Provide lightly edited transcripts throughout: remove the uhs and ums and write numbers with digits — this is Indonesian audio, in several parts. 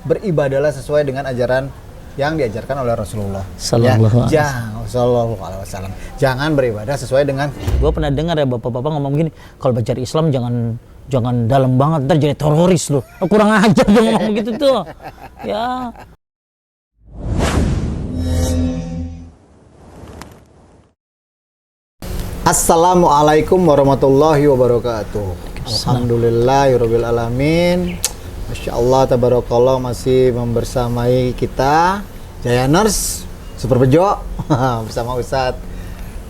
beribadahlah sesuai dengan ajaran yang diajarkan oleh Rasulullah. Sallallahu Alaihi Wasallam. Jangan beribadah sesuai dengan. Gue pernah dengar ya bapak-bapak ngomong gini, kalau belajar Islam jangan dalam banget, ntar jadi teroris loh. Kurang ajar dia ngomong gitu tuh. Ya. Assalamualaikum warahmatullahi wabarakatuh. Alhamdulillahirabbil alamin. Masya Allah, tabarakallah, masih membersamai kita Jayaners Super Bejo bersama Ustadz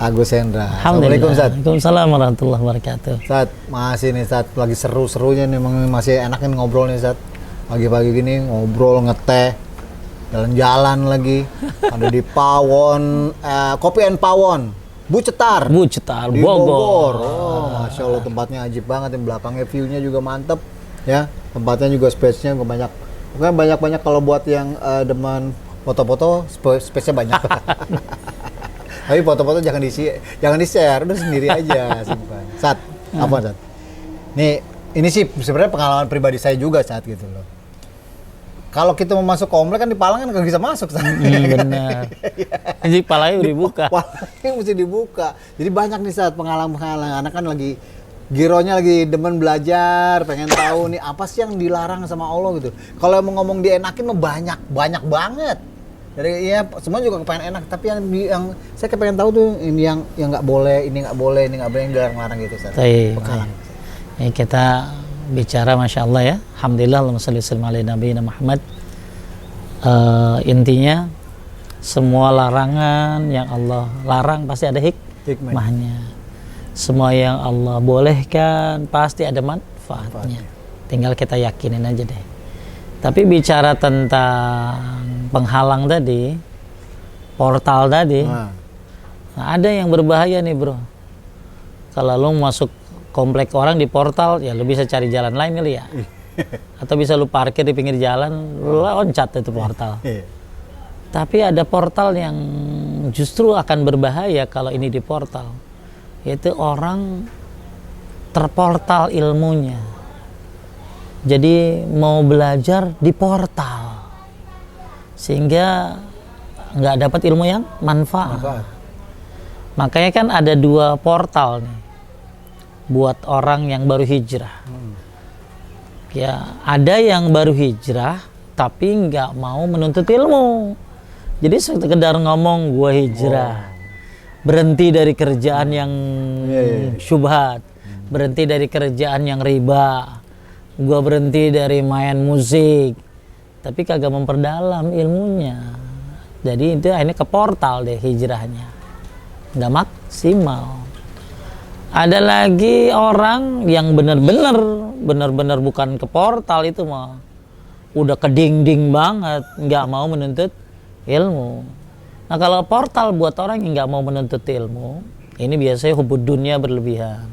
Agus Hendra. Assalamualaikum Ustadz. Waalaikumsalam warahmatullahi wabarakatuh. Ustadz, masih nih Ustadz, lagi seru-serunya nih, masih enak nih ngobrol nih Ustadz. Pagi-pagi gini ngobrol, ngeteh, jalan-jalan lagi. Ada di Pawon, Kopi and Pawon, Bucetar di Bogor. Oh, Masya Allah, tempatnya ajib banget, yang belakangnya view-nya juga mantep ya, tempatnya juga space-nya juga banyak. Pokoknya banyak-banyak kalau buat yang demen foto-foto, space-nya banyak. Tapi foto-foto jangan di-share, udah sendiri aja simpan. Apa Sat? Nih, ini sih sebenarnya pengalaman pribadi saya juga saat gitu loh. Kalau kita mau masuk komplek kan di Palang kan nggak bisa masuk, Sat. Benar. Jadi palanya udah dibuka. Palanya mesti dibuka. Jadi banyak nih saat pengalaman-pengalaman. Anak kan lagi gironya lagi demen belajar, pengen tahu nih apa sih yang dilarang sama Allah gitu. Kalau mau ngomong dienakin mah banyak banget. Jadi ya semua juga kepengen enak, tapi yang saya kepengen tahu tuh ini yang nggak boleh, ini nggak boleh, yang dilarang gitu, Sat. Ya, kita bicara Masya Allah ya, Alhamdulillah, Allahumma sholli wa sallim ala nabiyina Muhammad. Intinya semua larangan yang Allah larang pasti ada hikmahnya. Semua yang Allah bolehkan pasti ada manfaatnya. Tinggal kita yakinin aja deh. Tapi bicara tentang penghalang tadi, portal tadi, nah ada yang berbahaya nih bro. Kalau lo masuk komplek orang di portal, ya lu bisa cari jalan lain kali ya. Atau bisa lu parkir di pinggir jalan, lu loncat itu portal. Tapi ada portal yang justru akan berbahaya kalau ini di portal. Yaitu orang terportal ilmunya. Jadi mau belajar di portal. Sehingga nggak dapat ilmu yang manfaat. Makanya kan ada dua portal nih buat orang yang baru hijrah. Ya, ada yang baru hijrah tapi nggak mau menuntut ilmu. Jadi sekedar ngomong gua hijrah. Berhenti dari kerjaan yang syubhat. Berhenti dari kerjaan yang riba. Gua berhenti dari main musik. Tapi kagak memperdalam ilmunya. Jadi itu akhirnya ke portal deh hijrahnya. Nggak maksimal. Ada lagi orang yang benar-benar bukan ke portal, itu mah udah ke dinding banget, nggak mau menuntut ilmu. Nah kalau portal buat orang yang nggak mau menuntut ilmu, ini biasanya hubud dunia berlebihan.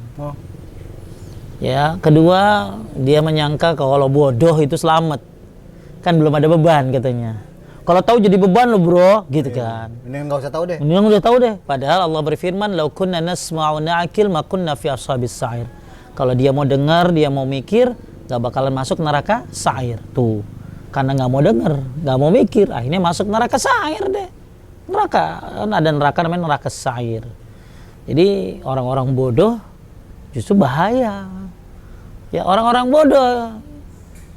Ya, kedua dia menyangka kalau bodoh itu selamat, kan belum ada beban katanya. Kalau tahu jadi beban lo bro, gitu kan. Ini nggak usah tahu deh. Ini nggak usah tahu deh. Padahal Allah berfirman, "Lau kunna nasma'u na'qil ma kunna fi ashabis sa'ir." Kalau dia mau dengar, dia mau mikir, nggak bakalan masuk neraka sa'ir. Tuh, karena nggak mau dengar, nggak mau mikir, akhirnya masuk neraka sa'ir deh. Neraka, kan ada neraka namanya neraka sa'ir. Jadi orang-orang bodoh justru bahaya. Ya orang-orang bodoh.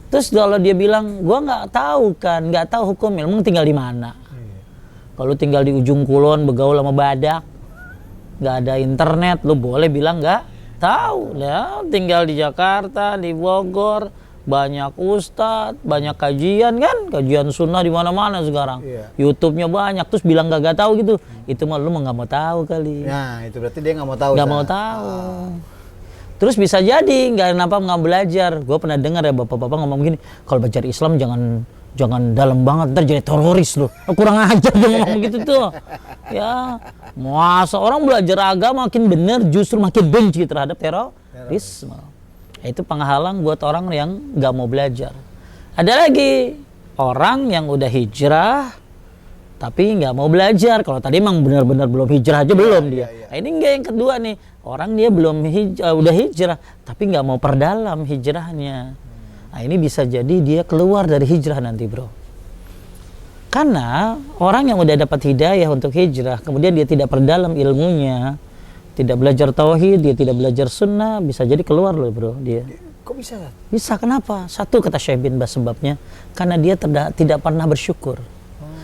Terus kalau dia bilang, gua nggak tahu hukum ilmu, tinggal di mana? Kalau tinggal di ujung kulon begaul sama badak, nggak ada internet, lu boleh bilang nggak tahu. Ya, tinggal di Jakarta, di Bogor, banyak ustadz, banyak kajian kan, kajian sunnah di mana-mana sekarang. YouTube-nya banyak, terus bilang nggak tahu gitu, itu mah lu nggak mau tahu kali. Nah, itu berarti dia nggak mau tahu. Nggak mau tahu. Terus bisa jadi nggak belajar. Gue pernah dengar ya bapak-bapak ngomong gini, kalau belajar Islam jangan dalam banget, ntar jadi teroris loh. Kurang ajar dia ngomong gitu tuh. Ya, masa orang belajar agama makin bener justru makin benci terhadap terorisme. Itu penghalang buat orang yang nggak mau belajar. Ada lagi orang yang udah hijrah tapi nggak mau belajar. Kalau tadi emang benar-benar belum hijrah aja belum dia. Nah, ini enggak, yang kedua nih, orang dia belum udah hijrah tapi nggak mau perdalam hijrahnya. Nah, ini bisa jadi dia keluar dari hijrah nanti, bro. Karena orang yang udah dapat hidayah untuk hijrah, kemudian dia tidak perdalam ilmunya, tidak belajar tauhid, dia tidak belajar sunnah, bisa jadi keluar loh, bro, dia. Kok bisa? Bisa, kenapa? Satu, kata Syekh bin Baz, sebabnya karena dia tidak pernah bersyukur.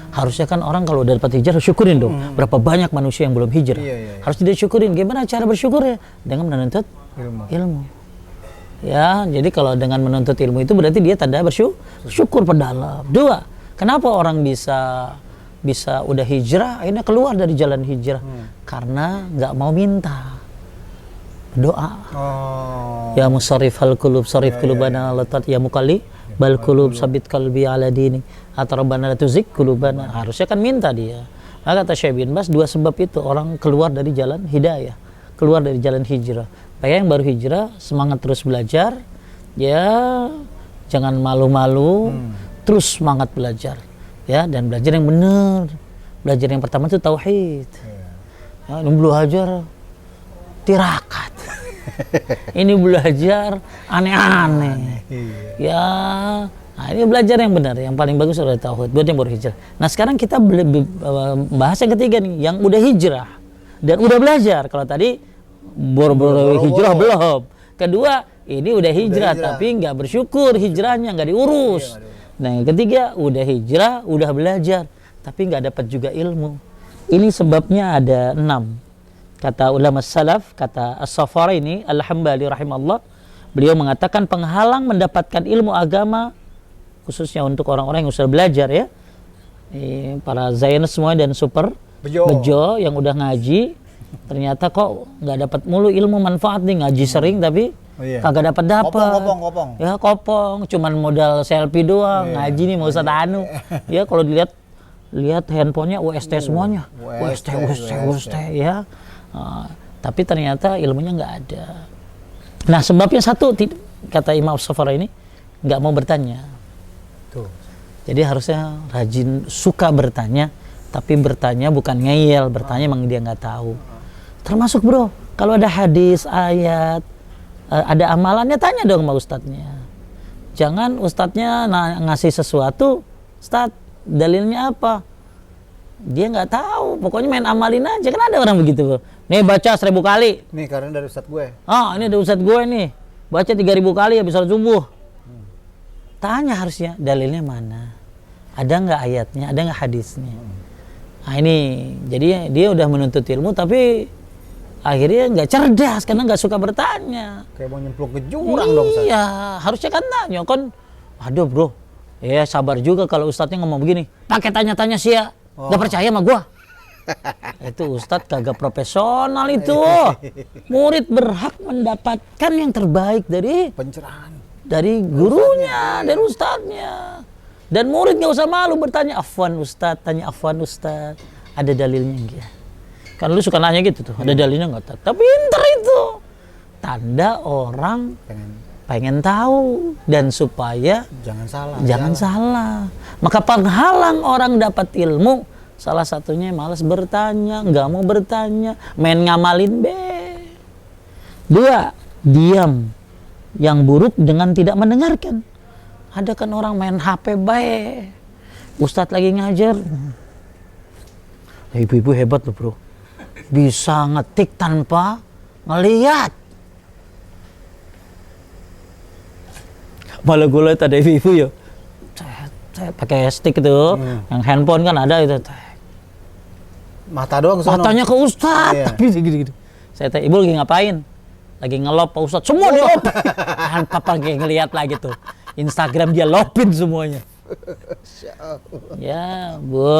Harusnya kan orang kalau udah dapat hijrah syukurin dong. Berapa banyak manusia yang belum hijrah. Iya. Harus disyukurin. Gimana cara bersyukurnya? Dengan menuntut ilmu. Ya, jadi kalau dengan menuntut ilmu itu berarti dia tanda bersyukur perdalam. Dua, kenapa orang bisa udah hijrah akhirnya keluar dari jalan hijrah? Karena nggak mau minta. Doa. Ya musarrifal qulub, sarif qulubana ala taat, ya muqalli bal qulub sabit qalbi ala dini, atau rabbana la tuzigh qulubana. Harusnya kan minta dia. Maka kata Syekh bin Baz, dua sebab itu orang keluar dari jalan hidayah, keluar dari jalan hijrah. Yang baru hijrah semangat terus belajar, ya jangan malu-malu, terus semangat belajar, ya, dan belajar yang benar. Belajar yang pertama itu tauhid. Ya, ini belajar tirakat. Ini belajar aneh-aneh. Ya, nah ini belajar yang benar, yang paling bagus adalah tauhid buat yang baru hijrah. Nah, sekarang kita bahas yang ketiga nih, yang udah hijrah dan udah belajar. Kalau tadi baru hijrah belum. Kedua, ini udah hijrah tapi nggak bersyukur hijrahnya, nggak diurus. Nah, yang ketiga udah hijrah, udah belajar tapi nggak dapat juga ilmu. Ini sebabnya ada 6. Kata ulama salaf, kata As-Safari ini Al-Hambali rahimahullah, beliau mengatakan penghalang mendapatkan ilmu agama, khususnya untuk orang-orang yang sudah belajar, ya, para Zionist semua dan super bejo yang udah ngaji, ternyata kok nggak dapat mulu ilmu manfaat nih, ngaji sering tapi kagak dapat. Kopong. Ya kopong, cuman modal selfie doang, ngaji nih mau Ustaz Anu. Ya kalau lihat handphonenya UST semuanya, UST ya. Tapi ternyata ilmunya nggak ada. Nah, sebabnya satu, kata Imam As-Safari ini, nggak mau bertanya. Tuh. Jadi harusnya rajin, suka bertanya, tapi bertanya bukan ngeyel, bertanya emang dia nggak tahu. Termasuk, bro, kalau ada hadis, ayat, ada amalannya, tanya dong sama ustadznya. Jangan ustadznya ngasih sesuatu, Ustadz, dalilnya apa? Dia nggak tahu, pokoknya main amalin aja. Kan ada orang begitu, bro. Nih baca 1000 kali. Nih karena dari ustadz gue. Ini dari ustadz gue nih. Baca 3000 kali habis sholat subuh. Tanya harusnya, dalilnya mana? Ada nggak ayatnya? Ada nggak hadisnya? Nah ini, jadi dia udah menuntut ilmu tapi akhirnya nggak cerdas karena nggak suka bertanya. Kayak mau nyemplung ke jurang dong, Ustaz. Iya, harusnya kan tanya kan. Aduh, bro. Ya sabar juga kalau ustadznya ngomong begini. Pakai tanya-tanya sih ya. Nggak percaya sama gua. Itu ustadz kagak profesional itu. Murid berhak mendapatkan yang terbaik dari pencerahan, dari gurunya, dari ustadznya. Dan murid nggak usah malu bertanya, afwan ustadz, tanya afwan ustadz, ada dalilnya enggak? Kan lu suka nanya gitu tuh, ada dalilnya nggak? Tapi pinter itu, tanda orang pengen tahu dan supaya jangan salah. Maka penghalang orang dapat ilmu, salah satunya malas bertanya, nggak mau bertanya, main ngamalin be. 2, diam yang buruk dengan tidak mendengarkan. Ada kan orang main HP baik, ustadz lagi ngajar, ibu-ibu hebat loh bro, bisa ngetik tanpa ngelihat. Malah gue liat ada ibu-ibu ya, saya pakai stick itu, yang handphone kan ada itu, mata doang sono. Matanya ke ustadz, iya. Tapi gitu. Saya tanya, ibu lagi ngapain? Lagi ngelop pak ustadz, semua dia lop. Kan papa kayak ngeliat lagi tuh, Instagram dia lopin semuanya. Ya bu,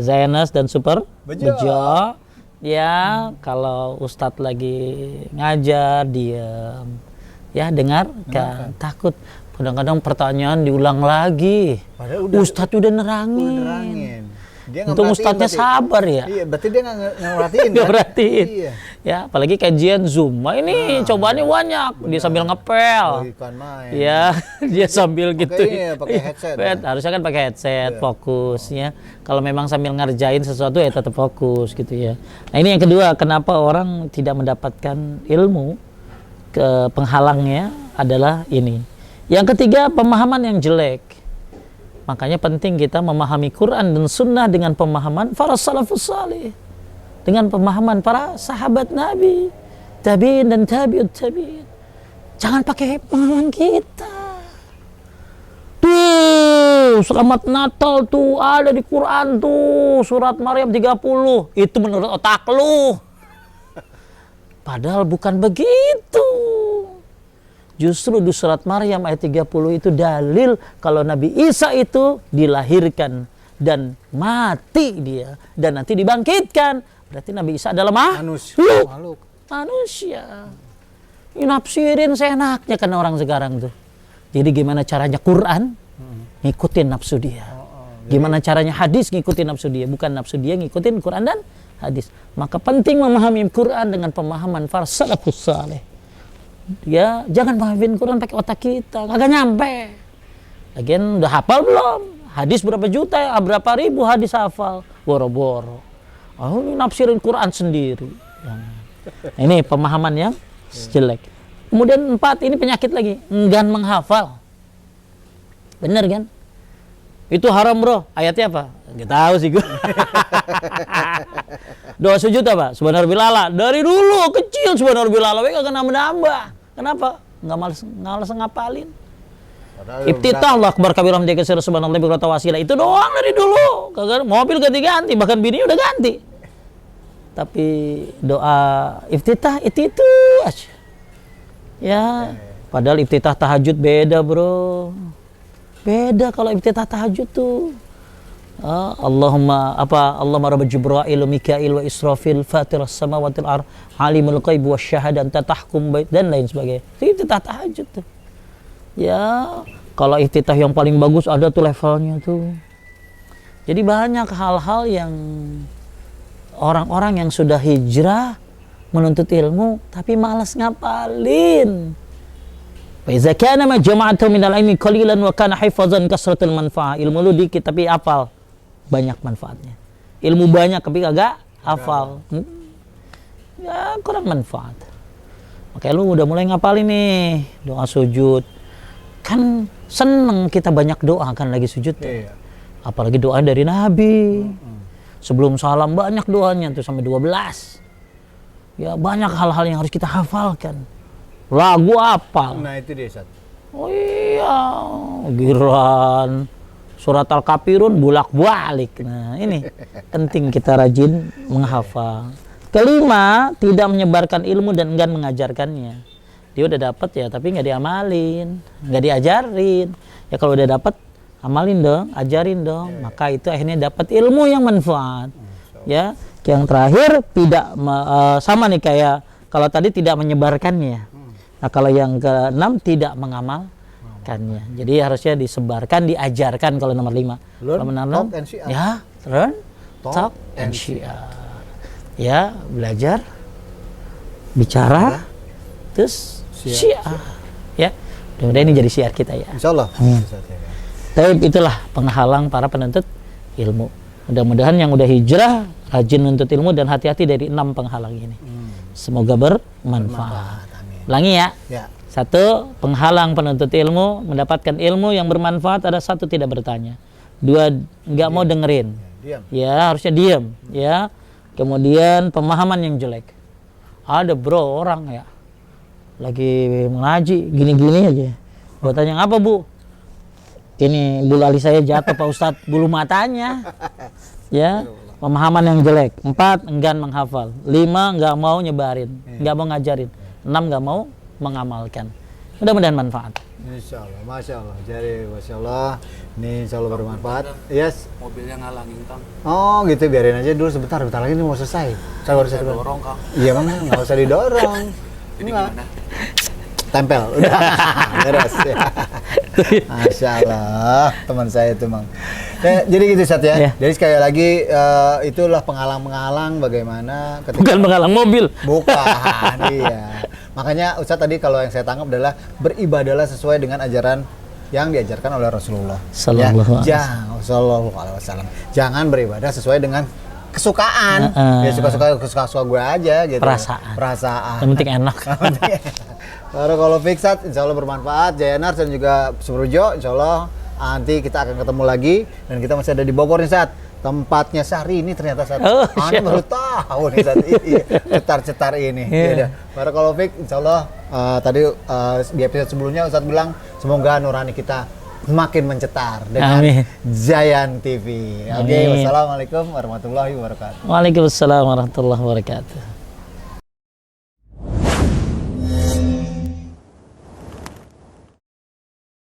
Zainas dan Super Bejo. Ya kalau ustadz lagi ngajar diam. Ya dengarkan, takut. Kadang-kadang pertanyaan diulang lagi. Ustadz udah nerangin. Untung ustadznya sabar ya. Iya, berarti dia nggak ngerhatiin. Nggak perhatiin. Iya. Ya, apalagi kajian Zoom. Ini cobaannya banyak. Dia sambil ngepel. Ya, dia sambil gitu. Pakai headset. Harusnya kan pakai headset, fokus ya. Kalau memang sambil ngerjain sesuatu ya tetap fokus gitu ya. Nah, ini yang kedua, kenapa orang tidak mendapatkan ilmu? Penghalangnya adalah ini. Yang ketiga, pemahaman yang jelek. Makanya penting kita memahami Quran dan Sunnah dengan pemahaman para salafus salih, dengan pemahaman para sahabat Nabi, tabi'in dan tabi'ut tabi'in. Jangan pakai pemahaman kita. Tuh, selamat Natal tuh ada di Quran tuh, surat Maryam 30. Itu menurut otak lu. Padahal bukan begitu. Justru di surat Maryam ayat 30 itu dalil kalau Nabi Isa itu dilahirkan dan mati dia dan nanti dibangkitkan. Berarti Nabi Isa adalah makhluk. Manusia. Nafsirin seenaknya kan orang sekarang tuh. Jadi gimana caranya Quran? Ngikutin nafsu dia. Gimana caranya hadis? Ngikutin nafsu dia. Bukan nafsu dia ngikutin Quran dan hadis. Maka penting memahami Quran dengan pemahaman para salafus saleh. Ya, jangan pahamin Quran pakai otak kita, kagak nyampe. Lagian udah hafal belum? Hadis berapa juta ya? Berapa ribu hadis hafal? Boro-boro. Oh, ini nafsirin Quran sendiri. Nah, ini pemahaman yang jelek. Kemudian 4, ini penyakit lagi, enggan menghafal. Bener kan? Itu haram bro. Ayatnya apa? Nggak tahu sih gue. Doa sujud apa? Subhanallah ala. Dari dulu kecil subhanallah ala. Kagak nambah-nambah. Kenapa? Nggak males ngapalin. Iftitah Allah akbar kabiram dia kesir subhanallah bi wasilah. Itu doang dari dulu. Kagak mobil ganti-ganti, bahkan bini udah ganti. Tapi doa iftitah itu aja. Ya, padahal iftitah tahajud beda, bro. Beda kalau iftitah tahajud tuh. Allahumma rabb Jibril Mikail wa Israfil fatiras samawati wal ard alimul ghaib wasyahada anta tahkum dan lain sebagainya. Itu iftitah tahajud tuh. Ya, kalau iftitah yang paling bagus ada tuh levelnya tuh. Jadi banyak hal-hal yang orang-orang yang sudah hijrah menuntut ilmu tapi malas ngapalin. Fa iza kana ma jama'atu minal ilmi qalilan wa kana hifazan kasratul manfaah. Ilmu lu dikit tapi hafal. Banyak manfaatnya. Ilmu banyak tapi kagak hafal. Ya kurang manfaat. Makanya lu udah mulai ngapalin nih doa sujud. Kan seneng kita banyak doa kan lagi sujud. Iya. Apalagi doa dari Nabi. Sebelum salam banyak doanya tuh sampai 12. Ya banyak hal-hal yang harus kita hafalkan. Lagu hafal. Nah itu dia Sat. Oh iya, giran. Surat Al-Kafirun bolak-balik. Nah, ini penting kita rajin menghafal. Kelima, tidak menyebarkan ilmu dan enggan mengajarkannya. Dia udah dapat ya, tapi nggak diamalin, nggak diajarin. Ya kalau udah dapat, amalin dong, ajarin dong. Maka itu akhirnya dapat ilmu yang manfaat. Ya, yang terakhir tidak sama nih kayak kalau tadi tidak menyebarkannya. Nah, kalau yang keenam tidak mengamalkannya. Jadi harusnya disebarkan, diajarkan kalau nomor 5. Kalau nomor 6 ya, learn, talk and share. Ya, belajar, bicara, terus syiar. Ya, mudah-mudahan ini jadi syiar kita ya. Insyaallah. Tapi itulah penghalang para penuntut ilmu. Mudah-mudahan yang udah hijrah rajin menuntut ilmu dan hati-hati dari 6 penghalang ini. Semoga bermanfaat. Ulangi ya. 1, penghalang penuntut ilmu mendapatkan ilmu yang bermanfaat ada 1, tidak bertanya. 2, nggak mau dengerin. Ya, harusnya diam. Ya. Kemudian pemahaman yang jelek. Ada bro orang ya lagi mengaji gini-gini aja. Gua tanya apa bu? Ini bulu alis saya jatuh Pak Ustadz, bulu matanya. Ya, pemahaman yang jelek. 4, enggan menghafal. 5, nggak mau nyebarin, nggak mau ngajarin. 6, nggak mau mengamalkan. Mudah-mudahan manfaat. Insya Allah, Masya Allah. Jadi Masya Allah, ini Insya Allah bermanfaat. Yes. Mobilnya ngalangin Kang. Oh gitu, biarin aja dulu sebentar lagi ini mau selesai. Saya baru saya dorong Kang. Iya Bang, nggak usah didorong. Jadi gimana? Tempel, udah beres ya. Masya Allah, teman saya itu Bang. Jadi gitu Sat ya. Yeah. Jadi sekali lagi itulah penghalang-penghalang bagaimana ketika bukan penghalang mobil. Bukan, iya. Makanya Ustadz tadi kalau yang saya tangkap adalah beribadahlah sesuai dengan ajaran yang diajarkan oleh Rasulullah. Sallallahu alaihi wasallam. Jangan beribadah sesuai dengan kesukaan. Ya suka-suka gue aja gitu. Perasaan. Perasaan. Yang penting enak. Barakallahu fiik Ustaz, insya Allah bermanfaat. Jayanar dan juga Suprojo, insya Allah nanti kita akan ketemu lagi. Dan kita masih ada di Bogor nih Ustaz. Tempatnya Syahri ini ternyata Ustaz. Anda baru tahu nih Ustaz. Cetar-cetar ini. Ya, barakallahu fiik, insya Allah tadi di episode sebelumnya Ustaz bilang semoga nurani kita semakin mencetar dengan Zayan TV. Oke, wassalamualaikum warahmatullahi wabarakatuh. Waalaikumsalam warahmatullahi wabarakatuh.